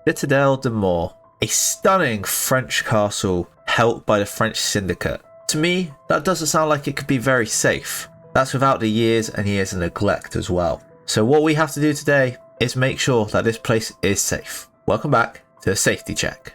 Citadelle de Morts, a stunning French castle held by the French syndicate. To me, that doesn't sound like it could be very safe. That's without the years and years of neglect as well. So what we have to do today is make sure that this place is safe. Welcome back to a safety check.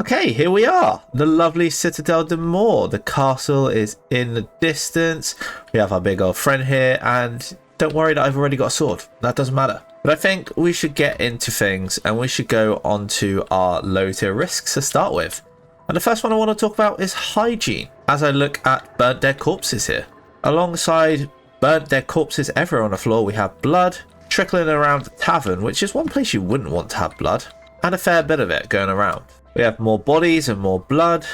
Okay, here we are, the lovely Citadelle de Morts. The castle is in the distance. We have our big old friend here, and don't worry that I've already got a sword. That doesn't matter. But I think we should get into things, and we should go on to our low tier risks to start with. And the first one I want to talk about is hygiene, as I look at burnt dead corpses here. Alongside burnt dead corpses everywhere on the floor, we have blood trickling around the tavern, which is one place you wouldn't want to have blood, and a fair bit of it going around. We have more bodies and more blood,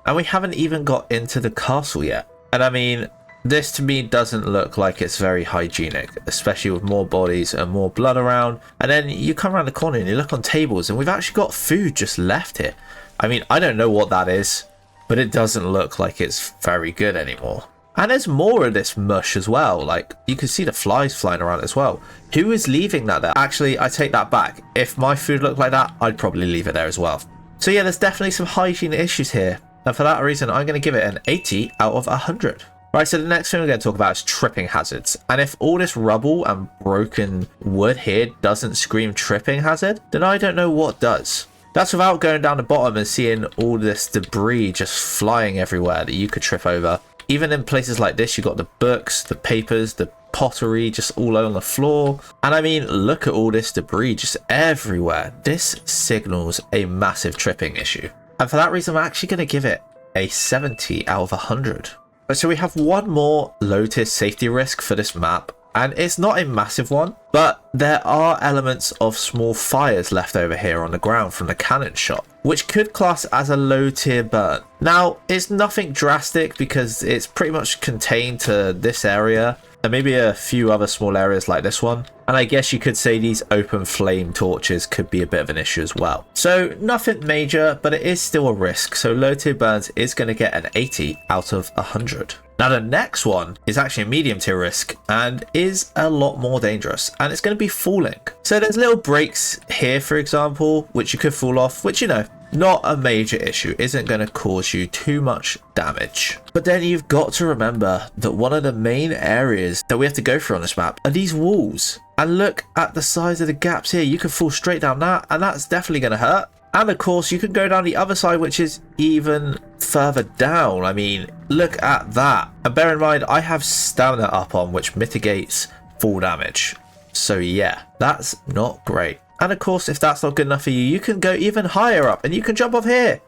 and we haven't even got into the castle yet. And I mean, this to me doesn't look like it's very hygienic, especially with more bodies and more blood around. And then you come around the corner and you look on tables and we've actually got food just left here. I mean, I don't know what that is, but it doesn't look like it's very good anymore. And there's more of this mush as well. Like, you can see the flies flying around as well. Who is leaving that there? Actually, I take that back. If my food looked like that, I'd probably leave it there as well. So yeah, there's definitely some hygiene issues here. And for that reason, I'm going to give it an 80 out of 100. Right, so the next thing we're going to talk about is tripping hazards. And if all this rubble and broken wood here doesn't scream tripping hazard, then I don't know what does. That's without going down the bottom and seeing all this debris just flying everywhere that you could trip over. Even in places like this, you've got the books, the papers, the pottery just all on the floor. And I mean, look at all this debris just everywhere. This signals a massive tripping issue. And for that reason, I'm actually going to give it a 70 out of 100. So we have one more low tier safety risk for this map, and it's not a massive one, but there are elements of small fires left over here on the ground from the cannon shot, which could class as a low tier burn. Now, it's nothing drastic because it's pretty much contained to this area and maybe a few other small areas like this one. And I guess you could say these open flame torches could be a bit of an issue as well. So nothing major, but it is still a risk. So low tier burns is going to get an 80 out of 100. Now the next one is actually a medium tier risk and is a lot more dangerous, and it's going to be falling. So there's little breaks here, for example, which you could fall off, which, you know, not a major issue, isn't going to cause you too much damage. But then you've got to remember that one of the main areas that we have to go through on this map are these walls. And look at the size of the gaps here. You can fall straight down that, and that's definitely going to hurt. And of course, you can go down the other side, which is even further down. I mean, look at that. And bear in mind, I have stamina up on, which mitigates fall damage. So yeah, that's not great. And of course, if that's not good enough for you, you can go even higher up and you can jump off here.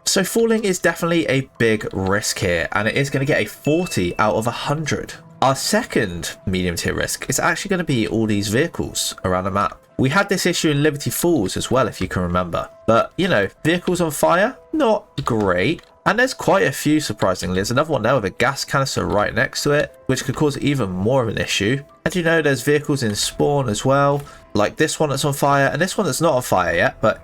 So falling is definitely a big risk here, and it is going to get a 40 out of 100. Our second medium tier risk is actually going to be all these vehicles around the map. We had this issue in Liberty Falls as well, if you can remember. But, you know, vehicles on fire, not great. And there's quite a few, surprisingly. There's another one there with a gas canister right next to it, which could cause even more of an issue. And you know, there's vehicles in spawn as well, like this one that's on fire, and this one that's not on fire yet, but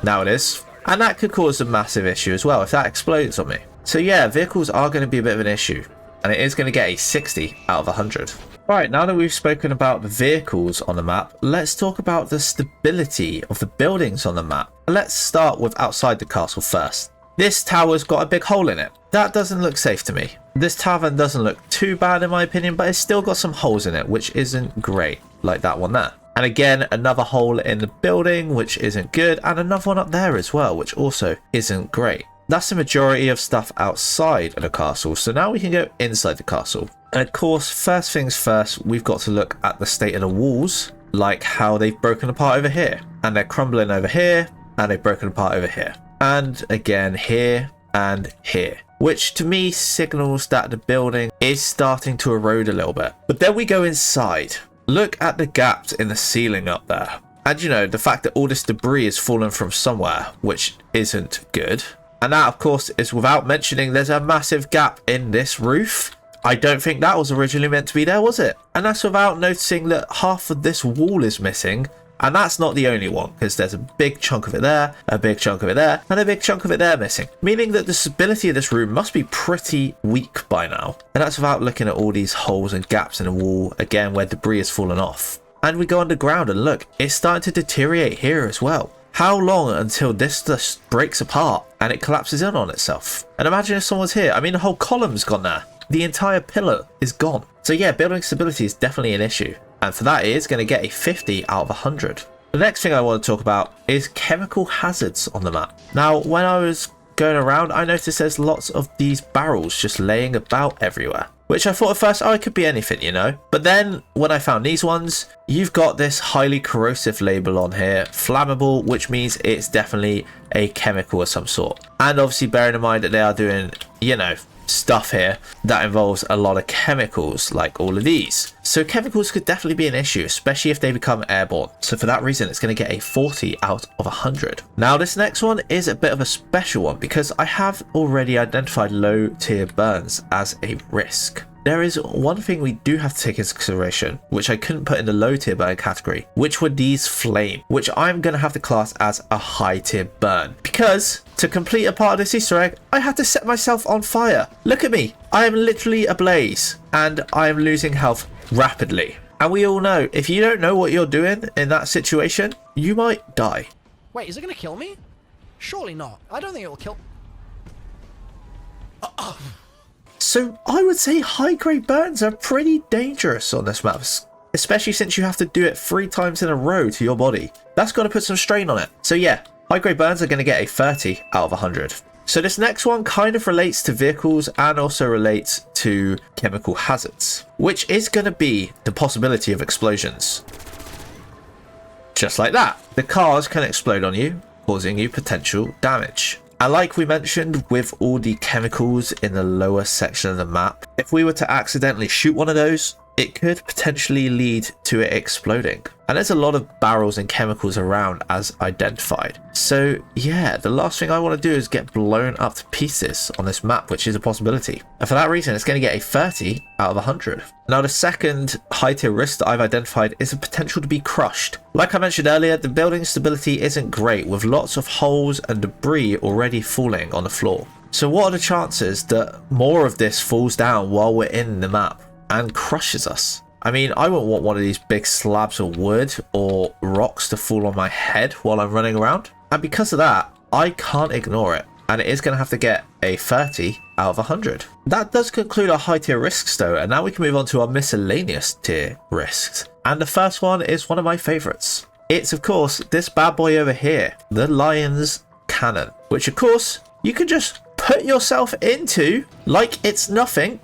now it is. And that could cause a massive issue as well if that explodes on me. So yeah, vehicles are going to be a bit of an issue, and it is going to get a 60 out of 100. Right, now that we've spoken about the vehicles on the map, let's talk about the stability of the buildings on the map. Let's start with outside the castle first. This tower's got a big hole in it. That doesn't look safe to me. This tavern doesn't look too bad in my opinion, but it's still got some holes in it, which isn't great, like that one there. And again, another hole in the building, which isn't good, and another one up there as well, which also isn't great. That's the majority of stuff outside of the castle, so now we can go inside the castle. And of course, first things first, we've got to look at the state of the walls, like how they've broken apart over here, and they're crumbling over here, and they've broken apart over here, and again here and here, which to me signals that the building is starting to erode a little bit. But then we go inside. Look at the gaps in the ceiling up there, and you know, the fact that all this debris is fallen from somewhere, which isn't good. And that, of course, is without mentioning there's a massive gap in this roof. I don't think that was originally meant to be there, was it? And that's without noticing that half of this wall is missing And that's not the only one, because there's a big chunk of it there, a big chunk of it there, and a big chunk of it there missing. Meaning that the stability of this room must be pretty weak by now. And that's without looking at all these holes and gaps in the wall, again, where debris has fallen off. And we go underground and look, it's starting to deteriorate here as well. How long until this just breaks apart and it collapses in on itself? And imagine if someone's here. I mean, the whole column's gone there. The entire pillar is gone. So yeah, building stability is definitely an issue. And for that, it is going to get a 50 out of 100. The next thing I want to talk about is chemical hazards on the map. Now, when I was going around, I noticed there's lots of these barrels just laying about everywhere. Which I thought at first, oh, it could be anything, you know. But then when I found these ones, you've got this highly corrosive label on here, flammable, which means it's definitely a chemical of some sort. And obviously bearing in mind that they are doing, you know, stuff here that involves a lot of chemicals like all of these. So chemicals could definitely be an issue, especially if they become airborne. So for that reason, it's going to get a 40 out of 100. Now this next one is a bit of a special one because I have already identified low tier burns as a risk. There is one thing we do have to take into consideration, which I couldn't put in the low tier burn category, which were these flame, which I'm going to have to class as a high tier burn. Because to complete a part of this Easter egg, I had to set myself on fire. Look at me. I am literally ablaze and I am losing health rapidly. And we all know, if you don't know what you're doing in that situation, you might die. Wait, is it going to kill me? Surely not. I don't think it will kill... So I would say high grade burns are pretty dangerous on this map, especially since you have to do it 3 times in a row to your body. That's got to put some strain on it. So yeah, high grade burns are going to get a 30 out of 100. So this next one kind of relates to vehicles and also relates to chemical hazards, which is going to be the possibility of explosions. Just like that. The cars can explode on you, causing you potential damage. And like we mentioned with all the chemicals in the lower section of the map, if we were to accidentally shoot one of those, it could potentially lead to it exploding. And there's a lot of barrels and chemicals around as identified. So yeah, the last thing I want to do is get blown up to pieces on this map, which is a possibility. And for that reason, it's going to get a 30 out of 100. Now the second high tier risk that I've identified is a potential to be crushed. Like I mentioned earlier, the building stability isn't great with lots of holes and debris already falling on the floor. So what are the chances that more of this falls down while we're in the map and crushes us? I mean, I wouldn't want one of these big slabs of wood or rocks to fall on my head while I'm running around. And because of that, I can't ignore it. And it is going to have to get a 30 out of 100. That does conclude our high tier risks though. And now we can move on to our miscellaneous tier risks. And the first one is one of my favorites. It's of course this bad boy over here, the Lion's Cannon, which of course you can just put yourself into like it's nothing.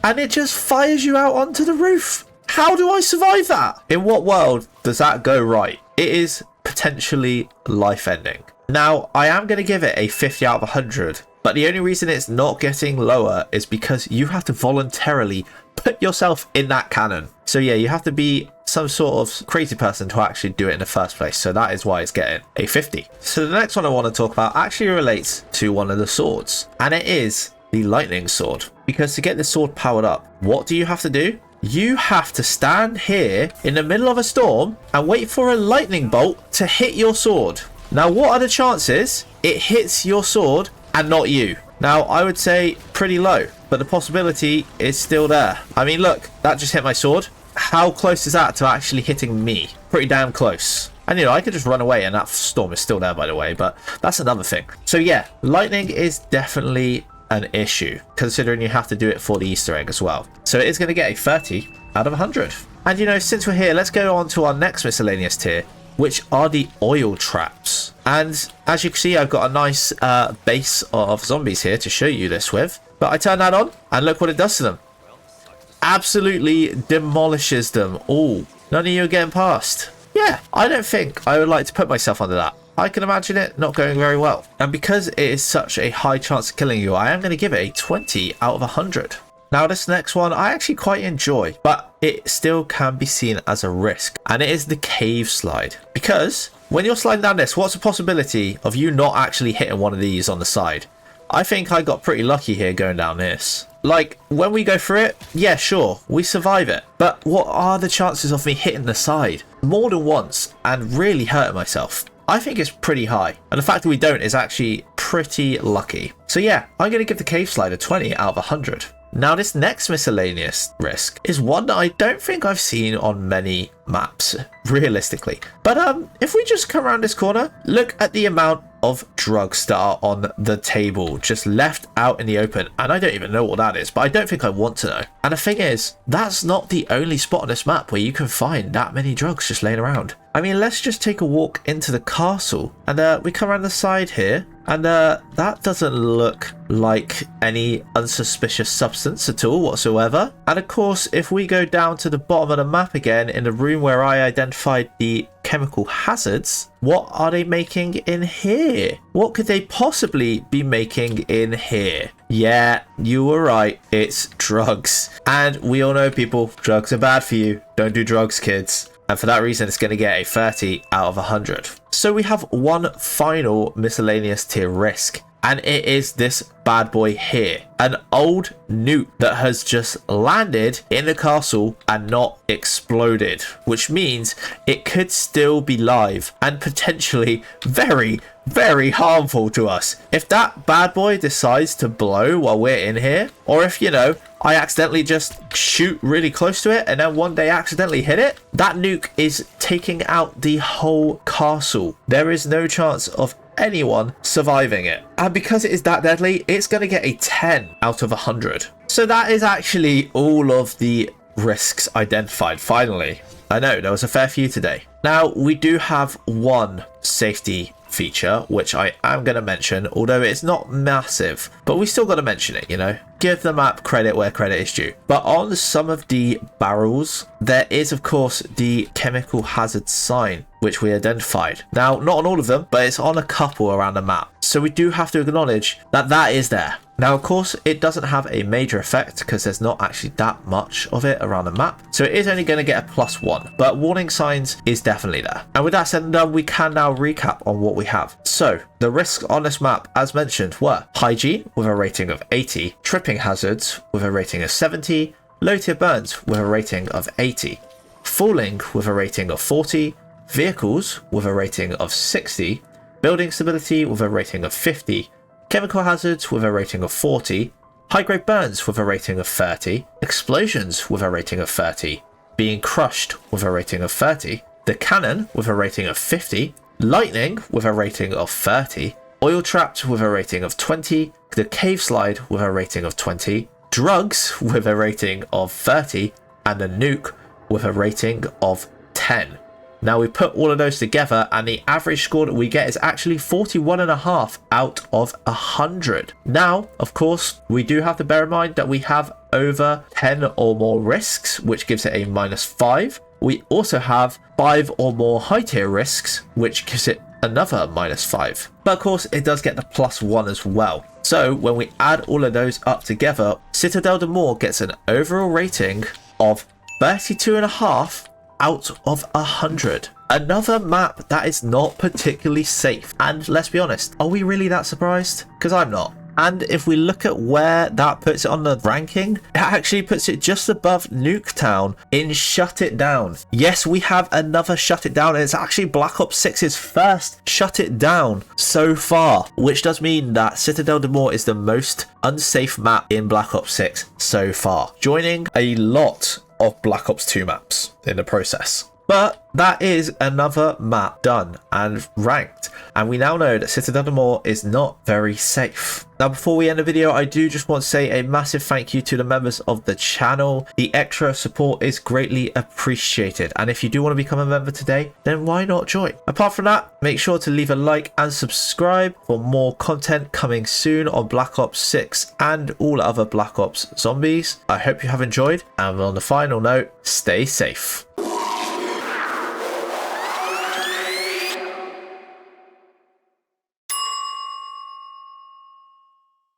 And it just fires you out onto the roof. How do I survive that? In what world does that go right? It is potentially life-ending. Now, I am going to give it a 50 out of 100. But the only reason it's not getting lower is because you have to voluntarily put yourself in that cannon. So yeah, you have to be some sort of crazy person to actually do it in the first place. So that is why it's getting a 50. So the next one I want to talk about actually relates to one of the swords. And it is the lightning sword. Because to get the sword powered up, what do you have to do? You have to stand here in the middle of a storm and wait for a lightning bolt to hit your sword. Now, what are the chances it hits your sword and not you? Now, I would say pretty low, but the possibility is still there. I mean, look, that just hit my sword. How close is that to actually hitting me? Pretty damn close. And, you know, I could just run away and that storm is still there, by the way, but that's another thing. So, yeah, lightning is definitely an issue, considering you have to do it for the Easter egg as well. So it is going to get a 30 out of 100. And, you know, since we're here, let's go on to our next miscellaneous tier, which are the oil traps. And as you can see, I've got a nice base of zombies here to show you this with. But I turn that on and look what it does to them. Absolutely demolishes them all. None of you are getting past. Yeah, I don't think I would like to put myself under that. I can imagine it not going very well. And because it is such a high chance of killing you, I am going to give it a 20 out of 100. Now this next one I actually quite enjoy, but it still can be seen as a risk. And it is the cave slide. Because when you're sliding down this, what's the possibility of you not actually hitting one of these on the side? I think I got pretty lucky here going down this. Like, when we go through it, yeah, sure, we survive it. But what are the chances of me hitting the side more than once and really hurting myself? I think it's pretty high. And the fact that we don't is actually pretty lucky. So yeah, I'm going to give the cave slide a 20 out of 100. Now this next miscellaneous risk is one that I don't think I've seen on many maps, realistically. But if we just come around this corner, look at the amount of drugs that are on the table, just left out in the open. And I don't even know what that is, but I don't think I want to know. And the thing is, that's not the only spot on this map where you can find that many drugs just laying around. I mean, let's just take a walk into the castle and we come around the side here. And that doesn't look like any unsuspicious substance at all whatsoever. And of course, if we go down to the bottom of the map again, in the room where I identified the chemical hazards, what are they making in here? What could they possibly be making in here? Yeah, you were right. It's drugs. And we all know, people, drugs are bad for you. Don't do drugs, kids. And for that reason, it's going to get a 30 out of 100. So we have one final miscellaneous tier risk. And it is this bad boy here. An old nuke that has just landed in the castle and not exploded. Which means it could still be live and potentially very, very harmful to us. If that bad boy decides to blow while we're in here, or if, you know, I accidentally just shoot really close to it and then one day accidentally hit it, that nuke is taking out the whole castle. There is no chance of anyone surviving it. And because it is that deadly, it's going to get a 10 out of 100. So that is actually all of the risks identified, finally. I know, there was a fair few today. Now, we do have one safety feature, which I am going to mention, although it's not massive, but we still got to mention it, you know. Give the map credit where credit is due. But on some of the barrels, there is, of course, the chemical hazard sign, which we identified. Now, not on all of them, but it's on a couple around the map. So we do have to acknowledge that that is there. Now, of course, it doesn't have a major effect because there's not actually that much of it around the map. So it is only going to get a +1, but warning signs is definitely there. And with that said and done, we can now recap on what we have. So the risks on this map, as mentioned, were hygiene with a rating of 80, tripping hazards with a rating of 70, low tier burns with a rating of 80, falling with a rating of 40, vehicles with a rating of 60, building stability with a rating of 50, chemical hazards with a rating of 40, high-grade burns with a rating of 30, explosions with a rating of 30, being crushed with a rating of 30, the cannon with a rating of 50, lightning with a rating of 30, oil trapped with a rating of 20, the cave slide with a rating of 20, drugs with a rating of 30, and the nuke with a rating of 10. Now we put all of those together and the average score that we get is actually 41.5 out of 100. Now, of course, we do have to bear in mind that we have over 10 or more risks, which gives it a -5. We also have 5 or more high tier risks, which gives it another -5. But of course, it does get the +1 as well. So when we add all of those up together, Citadelle de Moor gets an overall rating of 32.5 out of 100. Another map that is not particularly safe. And let's be honest, are we really that surprised? Because I'm not. And if we look at where that puts it on the ranking, it actually puts it just above Nuketown in Shut It Down. Yes, we have another Shut It Down, and it's actually Black Ops 6's first Shut It Down so far, which does mean that Citadelle de Moor is the most unsafe map in Black Ops 6 so far, joining a lot of Black Ops 2 maps in the process. But that is another map done and ranked, and we now know that Citadelle de Moor is not very safe. Now, before we end the video, I do just want to say a massive thank you to the members of the channel. The extra support is greatly appreciated, and if you do want to become a member today, then why not join? Apart from that, make sure to leave a like and subscribe for more content coming soon on Black Ops 6 and all other Black Ops zombies. I hope you have enjoyed, and on the final note, stay safe.